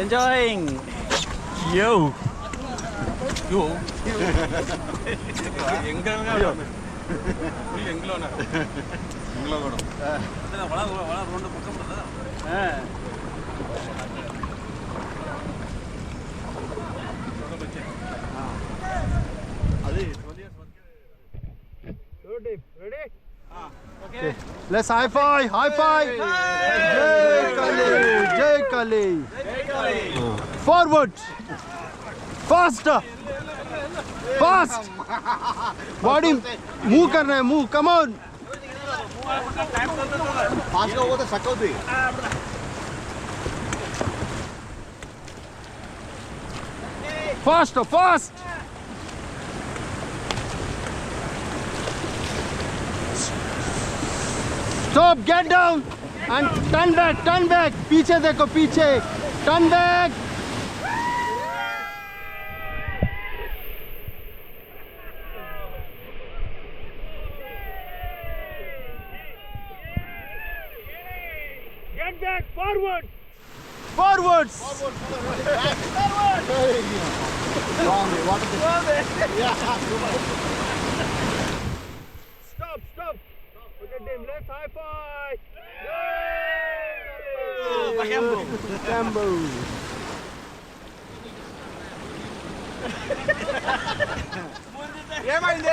Enjoying. Yo. Yo. Ready? Okay. Let's high five. High five. Jai Kali. Forward. Faster. Fast. Body move करना है. Move. Come on. Fast होगा तो शक्ल भी. Faster. Fast. Stop, get down and turn back, पीछे देखो पीछे, turn back. Get back, forwards. Forward. Wrong way. What is it? Yeah. Stop. Look at them. Let's high five. Cambo. ఏమైంది